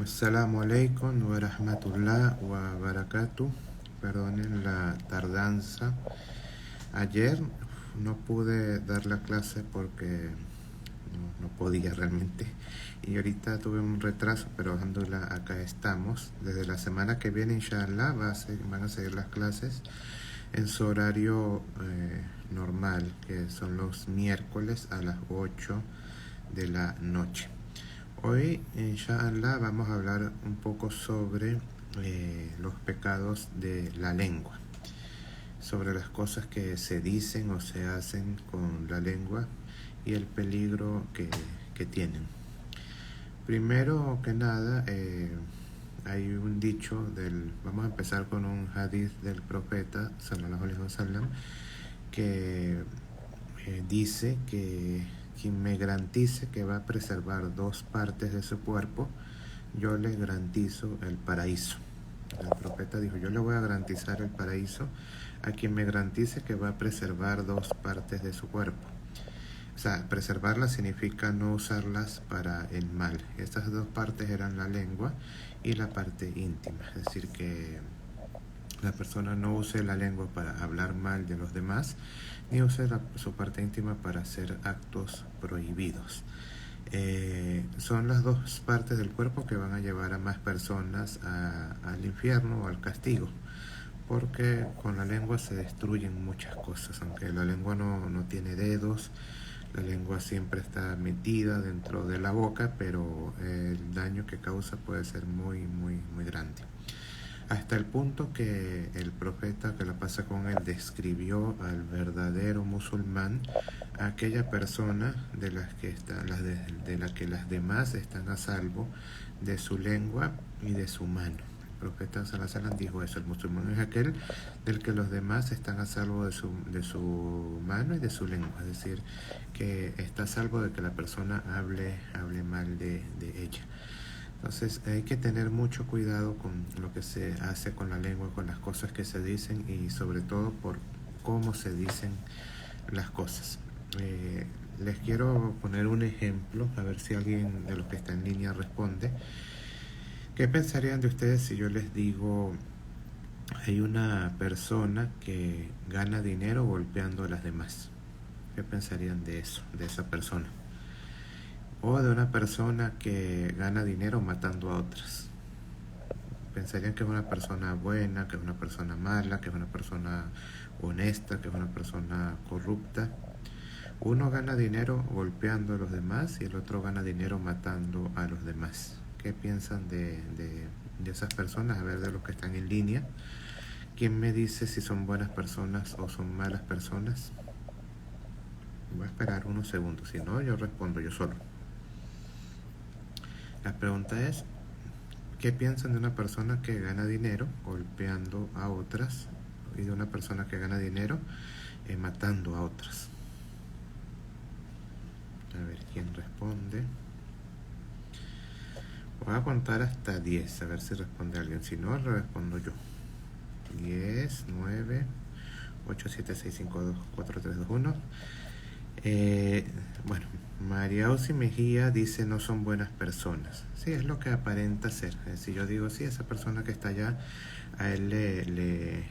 Assalamu alaikum wa rahmatullah wa barakatuh. Perdonen la tardanza. Ayer no pude dar la clase porque no podía realmente. Y ahorita tuve un retraso, pero alhamdulillah acá estamos. Desde la semana que viene, inshallah, van a seguir las clases en su horario normal, que son los miércoles a las 8 de la noche. Hoy, inshallah, vamos a hablar un poco sobre los pecados de la lengua, sobre las cosas que se dicen o se hacen con la lengua y el peligro que tienen. Primero que nada, hay un dicho vamos a empezar con un hadith del profeta sallallahu alaihi wasallam que dice que quien me garantice que va a preservar dos partes de su cuerpo, yo le garantizo el paraíso. El profeta dijo, yo le voy a garantizar el paraíso a quien me garantice que va a preservar dos partes de su cuerpo. O sea, preservarlas significa no usarlas para el mal. Estas dos partes eran la lengua y la parte íntima. Es decir, que la persona no use la lengua para hablar mal de los demás, ni use su parte íntima para hacer actos prohibidos. Son las dos partes del cuerpo que van a llevar a más personas al infierno o al castigo, porque con la lengua se destruyen muchas cosas. Aunque la lengua no tiene dedos, la lengua siempre está metida dentro de la boca, pero el daño que causa puede ser muy grande. Hasta el punto que el profeta, que la pasa con él, describió al verdadero musulmán, a aquella persona de la que las demás están a salvo de su lengua y de su mano. El profeta sallallahu alaihi wasallam dijo eso: el musulmán es aquel del que los demás están a salvo de su mano y de su lengua. Es decir, que está a salvo de que la persona hable mal de ella. Entonces hay que tener mucho cuidado con lo que se hace con la lengua, con las cosas que se dicen y sobre todo por cómo se dicen las cosas. Les quiero poner un ejemplo, a ver si alguien de los que está en línea responde. ¿Qué pensarían de ustedes si yo les digo, hay una persona que gana dinero golpeando a las demás? ¿Qué pensarían de eso, de esa persona? O de una persona que gana dinero matando a otras. Pensarían que es una persona buena, que es una persona mala, que es una persona honesta, que es una persona corrupta. Uno gana dinero golpeando a los demás y el otro gana dinero matando a los demás. ¿Qué piensan de esas personas? A ver, de los que están en línea. ¿Quién me dice si son buenas personas o son malas personas? Voy a esperar unos segundos, si no, yo respondo yo solo. La pregunta es, ¿qué piensan de una persona que gana dinero golpeando a otras y de una persona que gana dinero matando a otras? A ver quién responde. Voy a contar hasta 10, a ver si responde alguien. Si no, lo respondo yo. 10, 9, 8, 7, 6, 5, 2, 4, 3, 2, 1. Bueno, María Osi Mejía dice no son buenas personas. Sí, es lo que aparenta ser. Si yo digo, sí, esa persona que está allá, a él le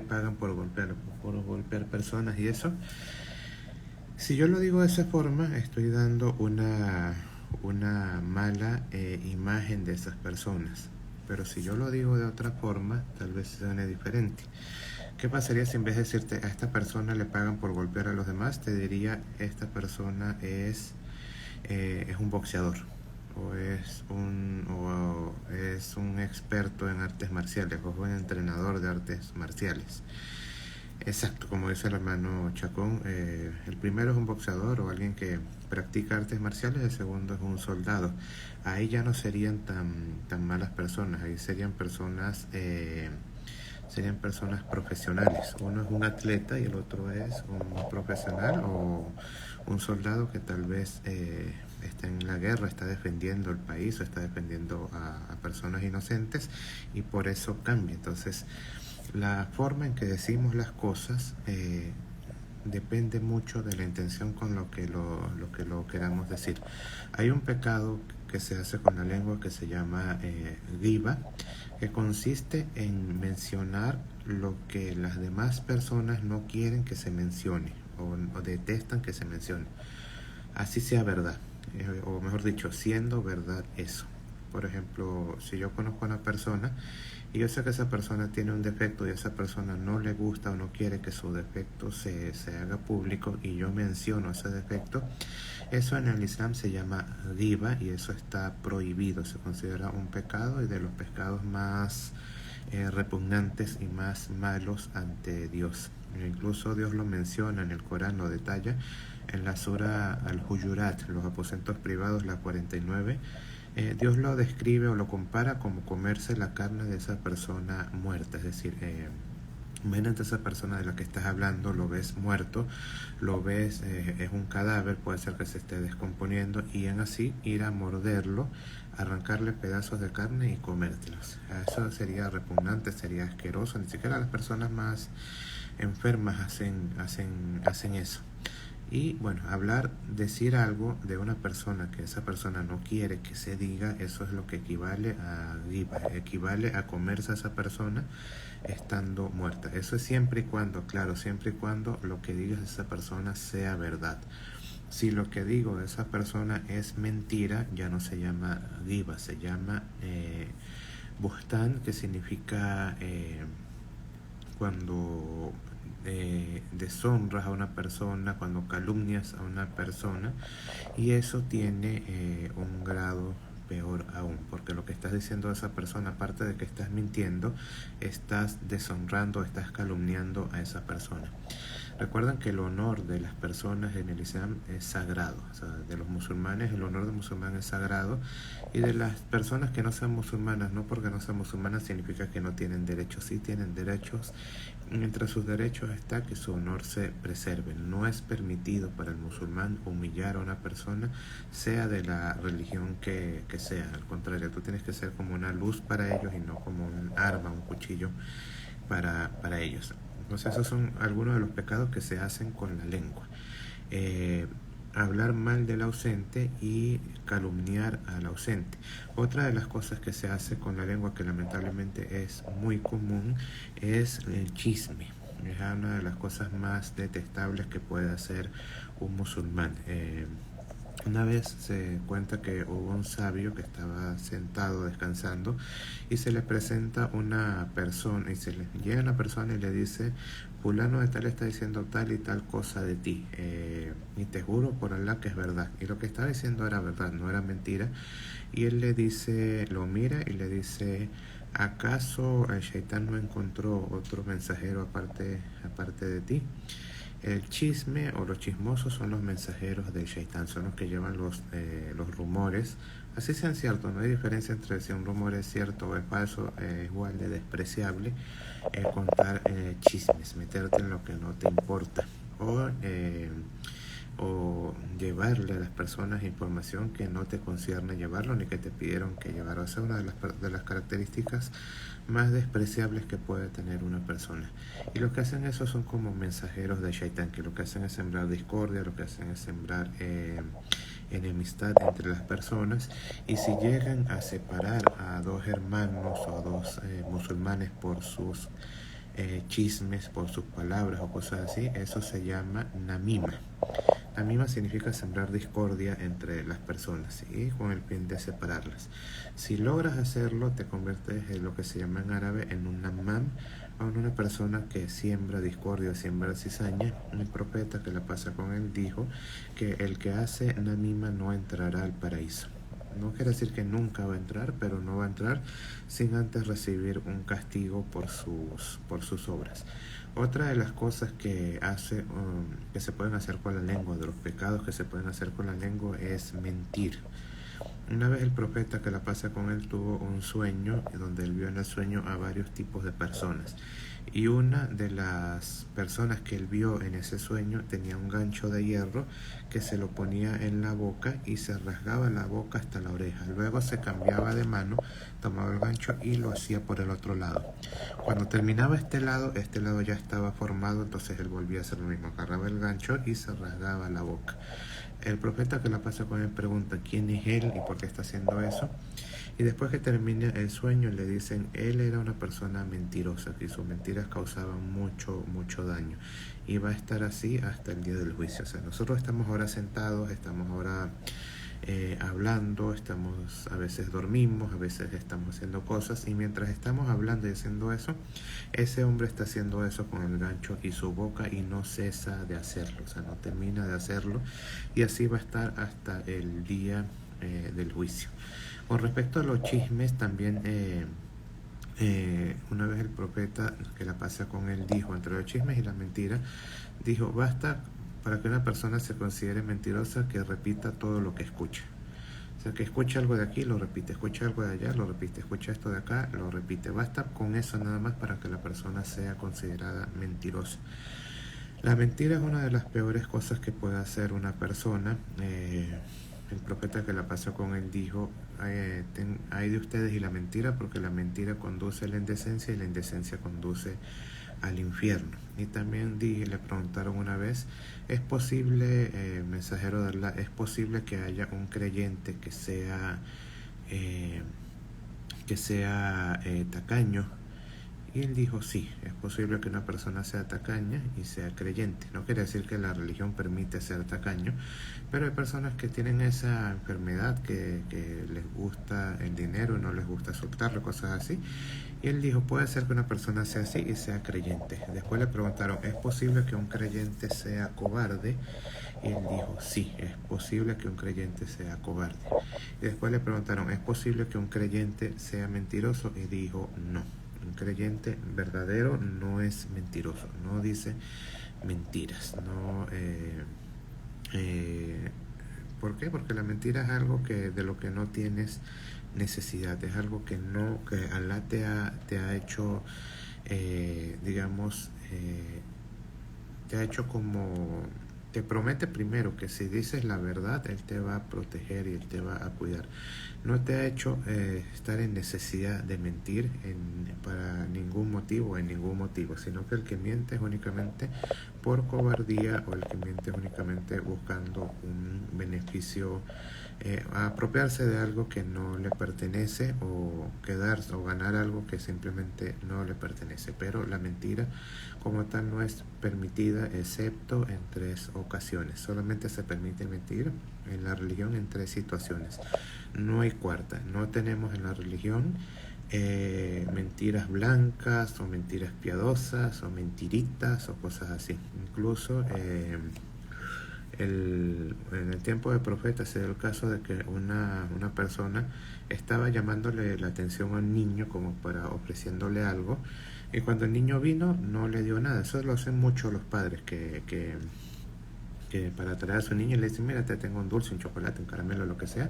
pagan por golpear personas y eso. Si yo lo digo de esa forma, estoy dando una mala imagen de esas personas. Pero si yo lo digo de otra forma, tal vez suene diferente. ¿Qué pasaría si en vez de decirte a esta persona le pagan por golpear a los demás, te diría esta persona es un boxeador o es un experto en artes marciales o es un entrenador de artes marciales? Exacto, como dice el hermano Chacón, el primero es un boxeador o alguien que practica artes marciales, el segundo es un soldado. Ahí ya no serían tan malas personas, ahí serían personas profesionales. Uno es un atleta y el otro es un profesional o un soldado que tal vez está en la guerra, está defendiendo el país o está defendiendo a personas inocentes y por eso cambia. Entonces, la forma en que decimos las cosas depende mucho de la intención con lo que lo queramos decir. Hay un pecado que se hace con la lengua que se llama giba, que consiste en mencionar lo que las demás personas no quieren que se mencione o detestan que se mencione, así sea verdad, o mejor dicho, siendo verdad eso. Por ejemplo, si yo conozco a una persona y yo sé que esa persona tiene un defecto y a esa persona no le gusta o no quiere que su defecto se haga público, y yo menciono ese defecto, eso en el Islam se llama ghiba y eso está prohibido, se considera un pecado y de los pecados más repugnantes y más malos ante Dios. Incluso Dios lo menciona en el Corán, lo detalla en la sura Al-Hujurat, los aposentos privados, la 49. Dios lo describe o lo compara como comerse la carne de esa persona muerta, es decir, imagínate esa persona de la que estás hablando, lo ves muerto, lo ves, es un cadáver, puede ser que se esté descomponiendo, y en así ir a morderlo, arrancarle pedazos de carne y comértelos. Eso sería repugnante, sería asqueroso. Ni siquiera las personas más enfermas hacen eso. Y bueno, decir algo de una persona que esa persona no quiere que se diga, eso es lo que equivale a ghiba, equivale a comerse a esa persona estando muerta. Eso es siempre y cuando, claro, siempre y cuando lo que digas de esa persona sea verdad. Si lo que digo de esa persona es mentira, ya no se llama ghiba, se llama buhtán, que significa cuando deshonras a una persona, cuando calumnias a una persona, y eso tiene un grado peor aún, porque lo que estás diciendo a esa persona, aparte de que estás mintiendo, estás deshonrando, estás calumniando a esa persona. Recuerden que el honor de las personas en el Islam es sagrado, o sea, de los musulmanes el honor del musulmán es sagrado, y de las personas que no sean musulmanas, no porque no sean musulmanas significa que no tienen derechos, sí tienen derechos. Entre sus derechos está que su honor se preserve. No es permitido para el musulmán humillar a una persona, sea de la religión que sea. Al contrario, tú tienes que ser como una luz para ellos y no como un arma, un cuchillo para ellos. Entonces esos son algunos de los pecados que se hacen con la lengua. Hablar mal del ausente y calumniar al ausente. Otra de las cosas que se hace con la lengua, que lamentablemente es muy común, es el chisme. Es una de las cosas más detestables que puede hacer un musulmán. Una vez se cuenta que hubo un sabio que estaba sentado descansando y se le presenta una persona, y se le llega una persona y le dice: fulano de tal está diciendo tal y tal cosa de ti, y te juro por Allah que es verdad. Y lo que estaba diciendo era verdad, no era mentira. Y él le dice, lo mira y le dice: ¿acaso el Shaitán no encontró otro mensajero aparte de ti? El chisme o los chismosos son los mensajeros del Shaitán, son los que llevan los rumores. Así sean ciertos, no hay diferencia entre si un rumor es cierto o es falso, es igual de despreciable contar chismes, meterte en lo que no te importa, o llevarle a las personas información que no te concierne llevarlo ni que te pidieron que llevarlo. Esa es una de las características más despreciables que puede tener una persona. Y lo que hacen eso son como mensajeros de Shaitán, que lo que hacen es sembrar discordia, lo que hacen es sembrar enemistad entre las personas. Y si llegan a separar a dos hermanos o a dos musulmanes por sus chismes, por sus palabras o cosas así, eso se llama namima. Namima significa sembrar discordia entre las personas y con el fin de separarlas. Si logras hacerlo, te conviertes en lo que se llama en árabe en un namam, o en una persona que siembra discordia, siembra cizaña. El profeta, que la pasa con él, dijo que el que hace namima no entrará al paraíso. No quiere decir que nunca va a entrar, pero no va a entrar sin antes recibir un castigo por sus obras. Otra de las cosas que se pueden hacer con la lengua, de los pecados que se pueden hacer con la lengua, es mentir. Una vez el profeta, que la pasa con él, tuvo un sueño donde él vio en el sueño a varios tipos de personas, y una de las personas que él vio en ese sueño tenía un gancho de hierro que se lo ponía en la boca y se rasgaba la boca hasta la oreja. Luego se cambiaba de mano, tomaba el gancho y lo hacía por el otro lado. Cuando terminaba este lado ya estaba formado, entonces él volvía a hacer lo mismo, agarraba el gancho y se rasgaba la boca. el profeta que la pasa con él pregunta quién es él y por qué está haciendo eso. Y después que termina el sueño le dicen, él era una persona mentirosa, que sus mentiras causaban mucho daño. Y va a estar así hasta el día del juicio. O sea, nosotros estamos ahora sentados, estamos ahora hablando, a veces dormimos, a veces estamos haciendo cosas, y mientras estamos hablando y haciendo eso, ese hombre está haciendo eso con el gancho y su boca y no cesa de hacerlo, o sea, no termina de hacerlo, y así va a estar hasta el día del juicio. Con respecto a los chismes, también una vez el profeta que la pasa con él dijo, entre los chismes y las mentiras, dijo, basta para que una persona se considere mentirosa que repita todo lo que escucha. O sea, que escucha algo de aquí, lo repite, escucha algo de allá, lo repite, escucha esto de acá, lo repite. Basta con eso nada más para que la persona sea considerada mentirosa. La mentira es una de las peores cosas que puede hacer una persona. El profeta que la pasó con él dijo, hay de ustedes y la mentira, porque la mentira conduce a la indecencia y la indecencia conduce al infierno. Y también le preguntaron una vez, ¿es posible, mensajero de Allah, es posible que haya un creyente que sea tacaño? Y él dijo, sí, es posible que una persona sea tacaña y sea creyente. No quiere decir que la religión permite ser tacaño, pero hay personas que tienen esa enfermedad, que les gusta el dinero y no les gusta soltarlo, cosas así. Y él dijo, puede ser que una persona sea así y sea creyente. Después le preguntaron, ¿es posible que un creyente sea cobarde? Y él dijo, sí, es posible que un creyente sea cobarde. Y después le preguntaron, ¿es posible que un creyente sea mentiroso? Y dijo, no. Un creyente verdadero no es mentiroso, no dice mentiras. ¿Por qué? Porque la mentira es algo de lo que no tienes necesidad, es algo que Allah te ha hecho, digamos, te ha hecho como, te promete primero que si dices la verdad, Él te va a proteger y Él te va a cuidar. No te ha hecho estar en necesidad de mentir para ningún motivo, sino que el que miente es únicamente por cobardía, o el que miente es únicamente buscando un beneficio, apropiarse de algo que no le pertenece, o quedarse o ganar algo que simplemente no le pertenece. Pero la mentira como tal no es permitida excepto en 3 ocasiones. Solamente se permite mentir en la religión en 3 situaciones. No hay cuarta. No tenemos en la religión mentiras blancas o mentiras piadosas o mentiritas o cosas así. Incluso en el tiempo del profeta se dio el caso de que una persona estaba llamándole la atención a un niño como para ofreciéndole algo, y cuando el niño vino no le dio nada. Eso lo hacen mucho los padres, que para atraer a su niño le dicen, mira, te tengo un dulce, un chocolate, un caramelo, lo que sea,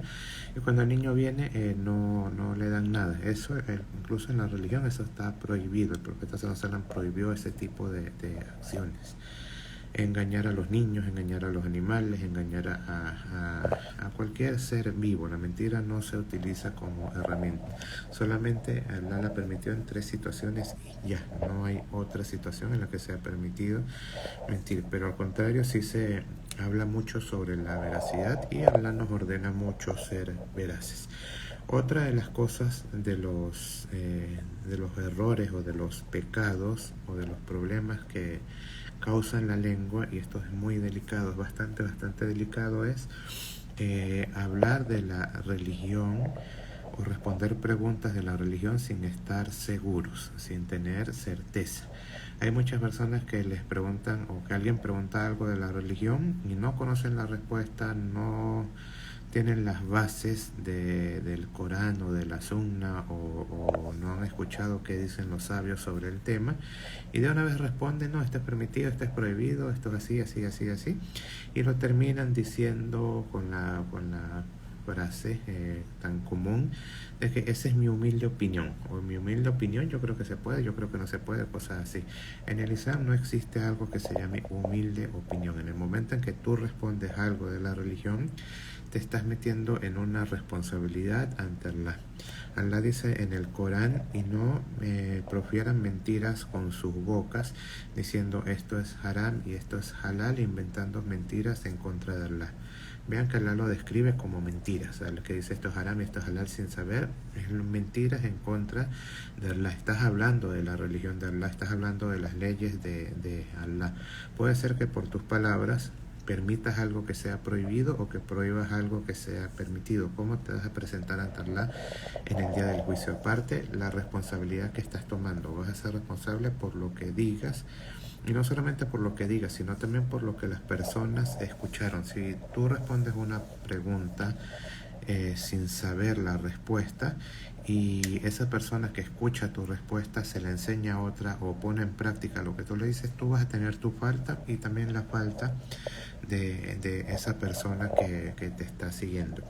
y cuando el niño viene no le dan nada. Eso incluso en la religión eso está prohibido. El profeta sallallahu alaihi wasallam prohibió ese tipo de acciones. Engañar a los niños, engañar a los animales, engañar a cualquier ser vivo. La mentira no se utiliza como herramienta. Solamente Allah la permitió en 3 situaciones y ya, no hay otra situación en la que sea permitido mentir. Pero al contrario, sí se habla mucho sobre la veracidad, y Allah nos ordena mucho ser veraces. Otra de las cosas de los errores o de los pecados o de los problemas que causan la lengua, y esto es muy delicado, es bastante delicado, es hablar de la religión o responder preguntas de la religión sin estar seguros, sin tener certeza. Hay muchas personas que les preguntan, o que alguien pregunta algo de la religión y no conocen la respuesta, no tienen las bases del Corán o de la Sunna, o no han escuchado qué dicen los sabios sobre el tema, y de una vez responden, no, esto es permitido, esto es prohibido, esto es así, y lo terminan diciendo con la frase tan común de que esa es mi humilde opinión, o mi humilde opinión, yo creo que se puede, yo creo que no se puede, cosas así. En el Islam no existe algo que se llame humilde opinión. En el momento en que tú respondes algo de la religión, te estás metiendo en una responsabilidad ante Allah. Allah dice en el Corán, y no profieran mentiras con sus bocas, diciendo esto es haram y esto es halal, inventando mentiras en contra de Allah. Vean que Allah lo describe como mentiras. O sea, lo que dice esto es haram y esto es halal sin saber, es mentiras en contra de Allah. Estás hablando de la religión de Allah, estás hablando de las leyes de Allah. Puede ser que por tus palabras permitas algo que sea prohibido o que prohíbas algo que sea permitido. ¿Cómo te vas a presentar ante Allah en el día del juicio? Aparte, la responsabilidad que estás tomando. Vas a ser responsable por lo que digas, y no solamente por lo que digas, sino también por lo que las personas escucharon. Si tú respondes una pregunta sin saber la respuesta, y esa persona que escucha tu respuesta se la enseña a otra o pone en práctica lo que tú le dices, tú vas a tener tu falta y también la falta de esa persona que te está siguiendo.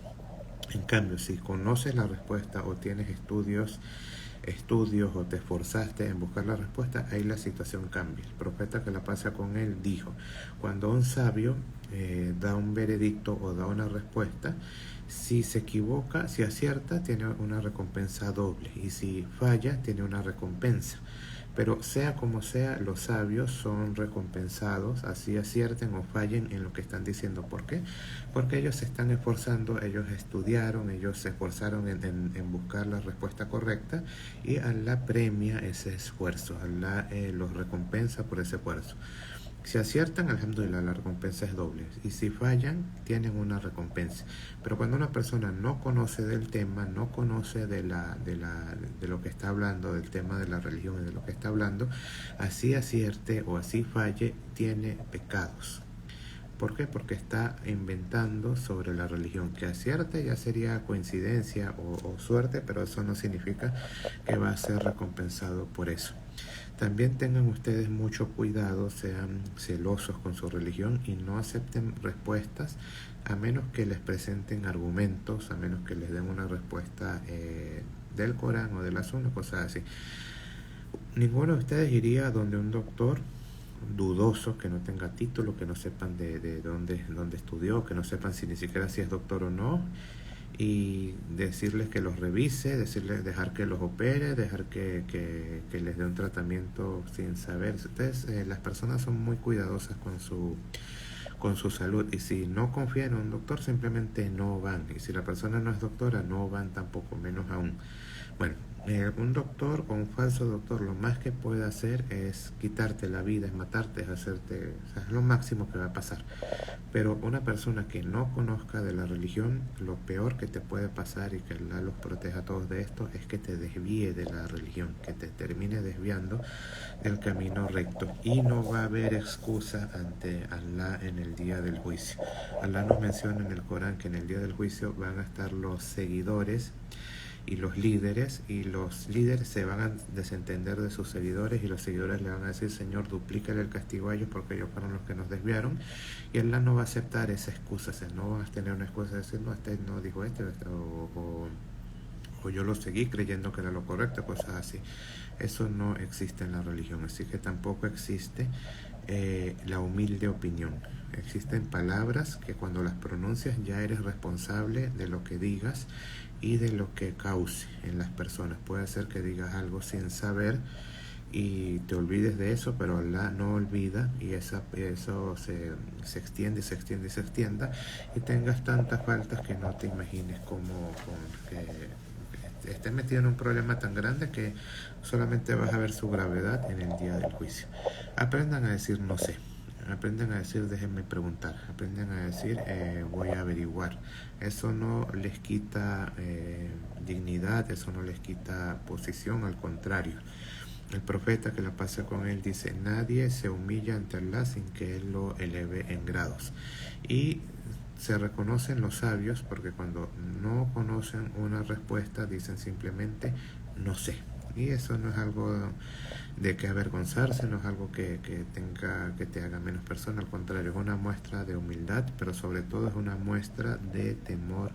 En cambio, si conoces la respuesta o tienes estudios o te esforzaste en buscar la respuesta, ahí la situación cambia. El profeta, que la pasa con él, dijo: cuando un sabio da un veredicto o da una respuesta, si se equivoca, si acierta, tiene una recompensa doble, y si falla, tiene una recompensa. Pero sea como sea, los sabios son recompensados, así acierten o fallen en lo que están diciendo. ¿Por qué? Porque ellos se están esforzando, ellos estudiaron, ellos se esforzaron en buscar la respuesta correcta, y Allah premia ese esfuerzo, Allah los recompensa por ese esfuerzo. Si aciertan, alhamdulillah, la recompensa es doble. Y si fallan, tienen una recompensa. Pero cuando una persona no conoce del tema, no conoce de lo que está hablando, del tema de la religión y de lo que está hablando, así acierte o así falle, tiene pecados. ¿Por qué? Porque está inventando sobre la religión. Que acierte ya sería coincidencia o suerte, pero eso no significa que va a ser recompensado por eso. También tengan ustedes mucho cuidado, sean celosos con su religión y no acepten respuestas a menos que les presenten argumentos, a menos que les den una respuesta del Corán o de la Sunna, cosas así. Ninguno de ustedes iría donde un doctor dudoso, que no tenga título, que no sepan de dónde estudió, que no sepan si ni siquiera si es doctor o no, y decirles que los revise, dejar que los opere, dejar que les dé un tratamiento sin saber. Ustedes, las personas son muy cuidadosas con su salud, y si no confían en un doctor, simplemente no van, y si la persona no es doctora, no van tampoco, menos aún. Bueno, un doctor o un falso doctor, lo más que puede hacer es quitarte la vida, es matarte, es hacerte, o sea, es lo máximo que va a pasar. Pero una persona que no conozca de la religión, lo peor que te puede pasar, y que Allah los proteja a todos de esto, es que te desvíe de la religión, que te termine desviando del camino recto, y no va a haber excusa ante Allah en el día del juicio. Allah nos menciona en el Corán que en el día del juicio van a estar los seguidores y los líderes se van a desentender de sus seguidores, y los seguidores le van a decir: Señor, duplícale el castigo a ellos porque ellos fueron los que nos desviaron. Y Allah no va a aceptar esa excusa, o sea, no vas a tener una excusa de decir: no, este no dijo o yo lo seguí creyendo que era lo correcto, cosas así. Eso no existe en la religión, así que tampoco existe la humilde opinión. Existen palabras que cuando las pronuncias ya eres responsable de lo que digas y de lo que cause en las personas. Puede ser que digas algo sin saber y te olvides de eso, pero Allah no olvida, y eso se extiende y tengas tantas faltas que no te imagines como que estés metido en un problema tan grande que solamente vas a ver su gravedad en el día del juicio. Aprendan a decir no sé. Aprendan a decir déjenme preguntar, aprendan a decir voy a averiguar. Eso no les quita dignidad, eso no les quita posición, al contrario. El profeta, que la pasa con él, dice: nadie se humilla ante Allah sin que él lo eleve en grados. Y se reconocen los sabios porque cuando no conocen una respuesta dicen simplemente no sé. Y eso no es algo de que avergonzarse, no es algo que te haga menos persona, al contrario, es una muestra de humildad, pero sobre todo es una muestra de temor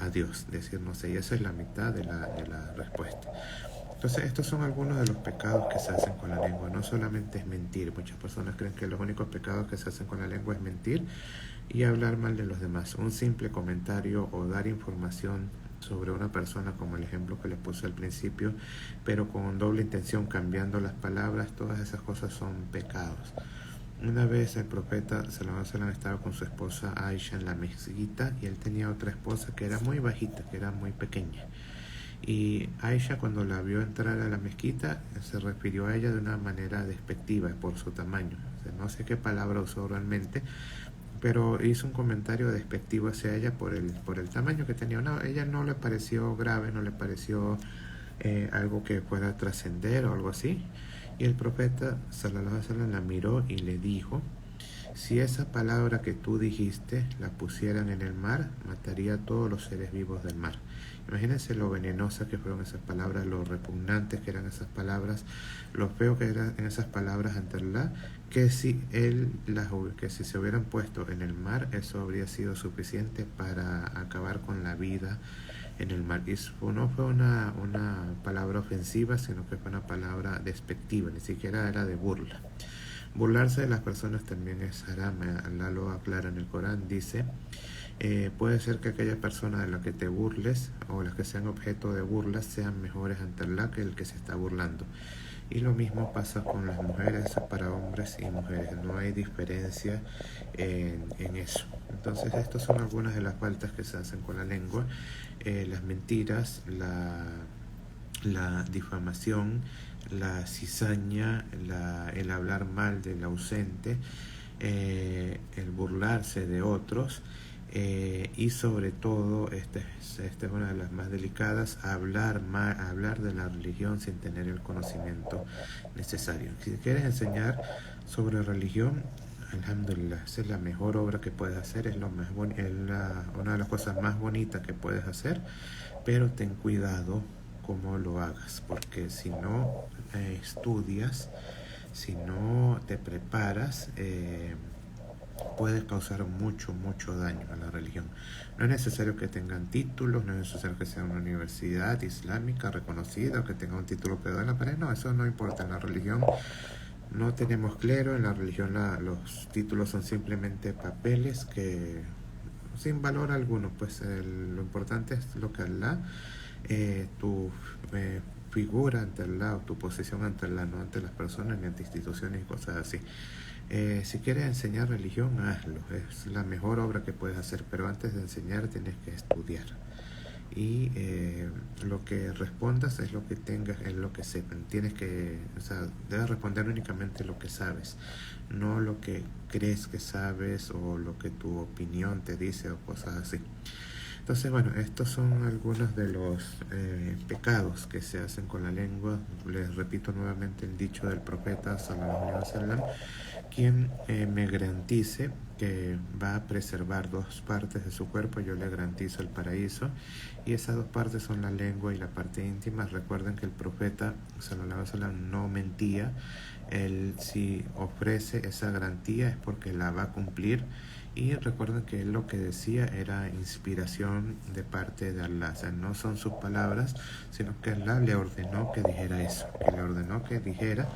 a Dios, decir no sé, y esa es la mitad de la respuesta. Entonces, estos son algunos de los pecados que se hacen con la lengua. No solamente es mentir. Muchas personas creen que los únicos pecados que se hacen con la lengua es mentir y hablar mal de los demás. Un simple comentario o dar información sobre una persona, como el ejemplo que les puse al principio, pero con doble intención, cambiando las palabras, todas esas cosas son pecados. Una vez el profeta sallallahu alaihi wasallam estaba con su esposa Aisha en la mezquita y él tenía otra esposa que era muy bajita, que era muy pequeña. Y Aisha, cuando la vio entrar a la mezquita, se refirió a ella de una manera despectiva por su tamaño. O sea, no sé qué palabra usó realmente, pero hizo un comentario despectivo hacia ella por el tamaño que tenía. No, a ella no le pareció grave, no le pareció algo que fuera a trascender o algo así. Y el profeta sallallahu alaihi wasallam la miró y le dijo: si esa palabra que tú dijiste la pusieran en el mar, mataría a todos los seres vivos del mar. Imagínense lo venenosas que fueron esas palabras, lo repugnantes que eran esas palabras, lo feo que eran esas palabras ante Allah, que que si se hubieran puesto en el mar, eso habría sido suficiente para acabar con la vida en el mar. Y no fue una palabra ofensiva, sino que fue una palabra despectiva, ni siquiera era de burla. Burlarse de las personas también es haram. Allah lo aclara en el Corán, dice: puede ser que aquella persona de la que te burles o las que sean objeto de burlas sean mejores ante Allah que el que se está burlando. Y lo mismo pasa con las mujeres, para hombres y mujeres, no hay diferencia en eso. Entonces estas son algunas de las faltas que se hacen con la lengua: las mentiras, la difamación, la cizaña, el hablar mal del ausente, el burlarse de otros, y sobre todo, esta es una de las más delicadas: hablar de la religión sin tener el conocimiento necesario. Si quieres enseñar sobre religión, alhamdulillah, esa es la mejor obra que puedes hacer, es una de las cosas más bonitas que puedes hacer, pero ten cuidado cómo lo hagas, porque si no estudias, si no te preparas, puedes causar mucho daño a la religión. No es necesario que tengan títulos, no es necesario que sea una universidad islámica reconocida o que tenga un título pegado en la pared. No, eso no importa. En la religión no tenemos clero, en la religión los títulos son simplemente papeles que sin valor alguno. Pues lo importante es lo que Allah, tu figura ante Allah o tu posición ante Allah, no ante las personas ni ante instituciones y cosas así. Si quieres enseñar religión, hazlo, es la mejor obra que puedes hacer, pero antes de enseñar tienes que estudiar. Y lo que respondas es lo que tengas, es lo que sepan. Debes responder únicamente lo que sabes, no lo que crees que sabes o lo que tu opinión te dice o cosas así. Entonces, bueno, estos son algunos de los pecados que se hacen con la lengua. Les repito nuevamente el dicho del profeta sallallahu alaihi wasallam: quien me garantice que va a preservar dos partes de su cuerpo, yo le garantizo el paraíso. Y esas dos partes son la lengua y la parte íntima. Recuerden que el profeta sallallahu alaihi wasallam no mentía. Él, si ofrece esa garantía, es porque la va a cumplir. Y recuerden que él lo que decía era inspiración de parte de Allah. O sea, no son sus palabras, sino que Allah le ordenó que dijera eso, que le ordenó que dijera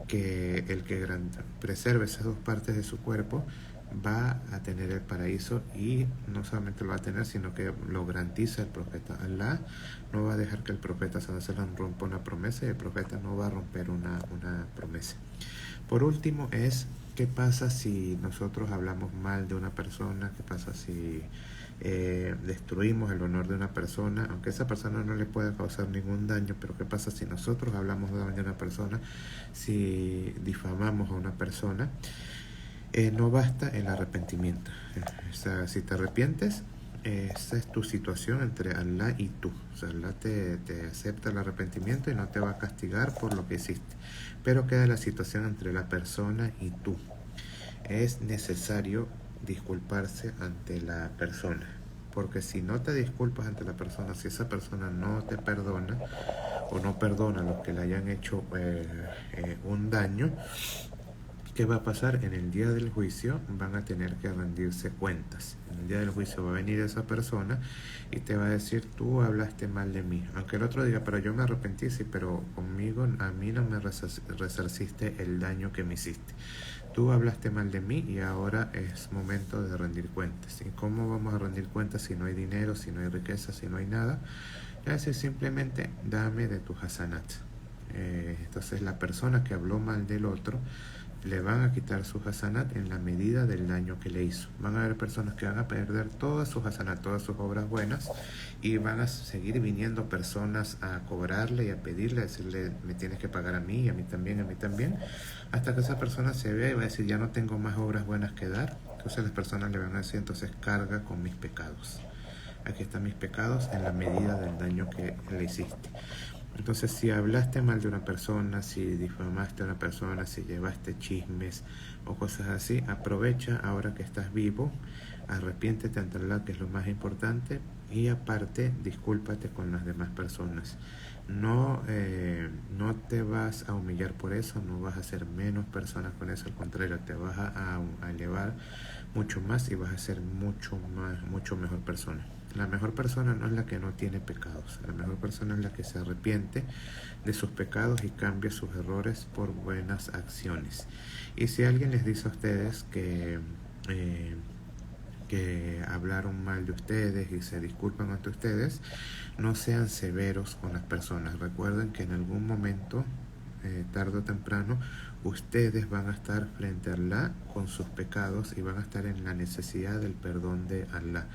que el que preserve esas dos partes de su cuerpo va a tener el paraíso. Y no solamente lo va a tener, sino que lo garantiza el profeta. Allah no va a dejar que el profeta sallallahu alaihi wasallam rompa una promesa, y el profeta no va a romper una promesa. Por último es: ¿qué pasa si nosotros hablamos mal de una persona? ¿Qué pasa si destruimos el honor de una persona? Aunque esa persona no le pueda causar ningún daño, pero ¿qué pasa si nosotros hablamos mal de una persona? Si difamamos a una persona, no basta el arrepentimiento. O sea, si te arrepientes, esa es tu situación entre Allah y tú. O sea, Allah te acepta el arrepentimiento y no te va a castigar por lo que hiciste. Pero queda la situación entre la persona y tú. Es necesario disculparse ante la persona, porque si no te disculpas ante la persona, si esa persona no te perdona o no perdona a los que le hayan hecho un daño, ¿qué va a pasar? En el día del juicio van a tener que rendirse cuentas. En el día del juicio va a venir esa persona y te va a decir: tú hablaste mal de mí. Aunque el otro diga: pero yo me arrepentí, sí, pero conmigo, a mí no me resarciste el daño que me hiciste. Tú hablaste mal de mí y ahora es momento de rendir cuentas. ¿Y cómo vamos a rendir cuentas si no hay dinero, si no hay riqueza, si no hay nada? Es decir, simplemente dame de tus hasanat. Entonces la persona que habló mal del otro le van a quitar su hasanat en la medida del daño que le hizo. Van a haber personas que van a perder todas sus hasanat, todas sus obras buenas, y van a seguir viniendo personas a cobrarle y a pedirle, a decirle, me tienes que pagar a mí también, hasta que esa persona se vea y va a decir, ya no tengo más obras buenas que dar. Entonces las personas le van a decir, entonces carga con mis pecados. Aquí están mis pecados en la medida del daño que le hiciste. Entonces, si hablaste mal de una persona, si difamaste a una persona, si llevaste chismes o cosas así, aprovecha ahora que estás vivo, arrepiéntete ante Allah, que es lo más importante, y aparte, discúlpate con las demás personas. No te vas a humillar por eso, no vas a ser menos personas con eso, al contrario, te vas a elevar mucho más y vas a ser mucho mejor persona. La mejor persona no es la que no tiene pecados, la mejor persona es la que se arrepiente de sus pecados y cambia sus errores por buenas acciones. Y si alguien les dice a ustedes que hablaron mal de ustedes y se disculpan ante ustedes, no sean severos con las personas. Recuerden que en algún momento, tarde o temprano, ustedes van a estar frente a Allah con sus pecados y van a estar en la necesidad del perdón de Allah.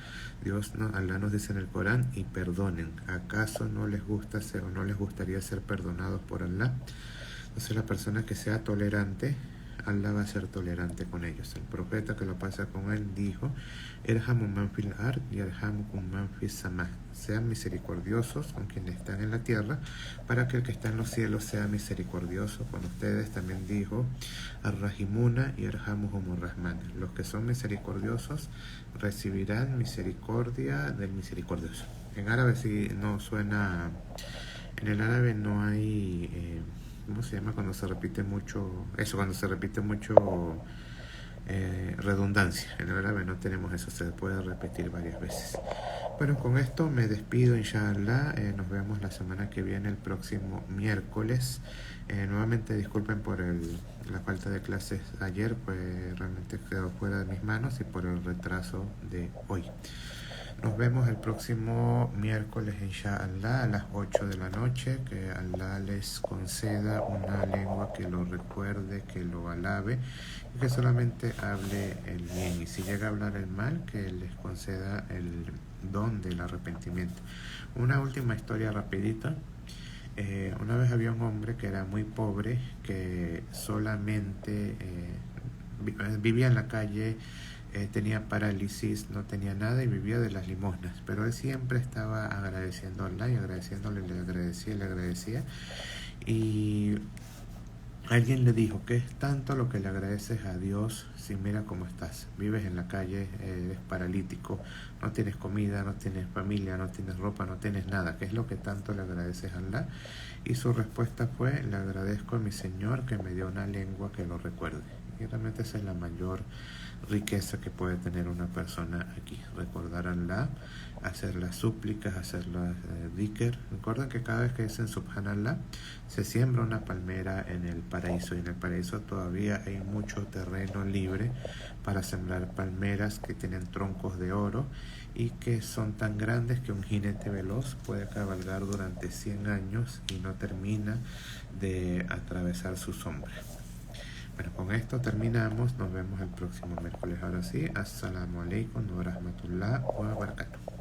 Allah nos dice en el Corán, y perdonen. ¿Acaso no les gusta ser o no les gustaría ser perdonados por Allah? Entonces la persona que sea tolerante, Allah va a ser tolerante con ellos. El profeta que lo pasa con él dijo, Irhamu man fil ard yarhamukum man fis sama. Sean misericordiosos con quienes están en la tierra, para que el que está en los cielos sea misericordioso con ustedes. También dijo, Ar-Rahimuna yarhamuhumur Rahman. Los que son misericordiosos recibirán misericordia del misericordioso. En árabe sí no suena, en el árabe no hay... ¿cómo se llama cuando se repite mucho? Eso, cuando se repite mucho redundancia. En el árabe no tenemos eso, se puede repetir varias veces. Bueno, con esto me despido, inshallah. Nos vemos la semana que viene, el próximo miércoles. Nuevamente disculpen por la falta de clases ayer, pues realmente quedó fuera de mis manos, y por el retraso de hoy. Nos vemos el próximo miércoles, inshallah, a las 8 de la noche. Que Allah les conceda una lengua que lo recuerde, que lo alabe, y que solamente hable el bien. Y si llega a hablar el mal, que les conceda el don del arrepentimiento. Una última historia rapidita. Una vez había un hombre que era muy pobre, que solamente vivía en la calle, tenía parálisis, no tenía nada y vivía de las limosnas, pero él siempre estaba agradeciendo a Allah y agradeciéndole, le agradecía, y alguien le dijo, ¿qué es tanto lo que le agradeces a Dios si mira cómo estás? Vives en la calle, eres paralítico, no tienes comida, no tienes familia, no tienes ropa, no tienes nada. ¿Qué es lo que tanto le agradeces a Allah? Y su respuesta fue, le agradezco a mi Señor que me dio una lengua que lo recuerde. Y realmente esa es la mayor riqueza que puede tener una persona aquí. Recordar a Allah, hacer las súplicas, hacer las dhikr. Recuerden que cada vez que dicen Subhanallah, se siembra una palmera en el paraíso, y en el paraíso todavía hay mucho terreno libre para sembrar palmeras que tienen troncos de oro y que son tan grandes que un jinete veloz puede cabalgar durante 100 años y no termina de atravesar su sombra. Bueno, con esto terminamos. Nos vemos el próximo miércoles. Ahora sí, Assalamu alaikum wa rahmatullah wa barakatuh.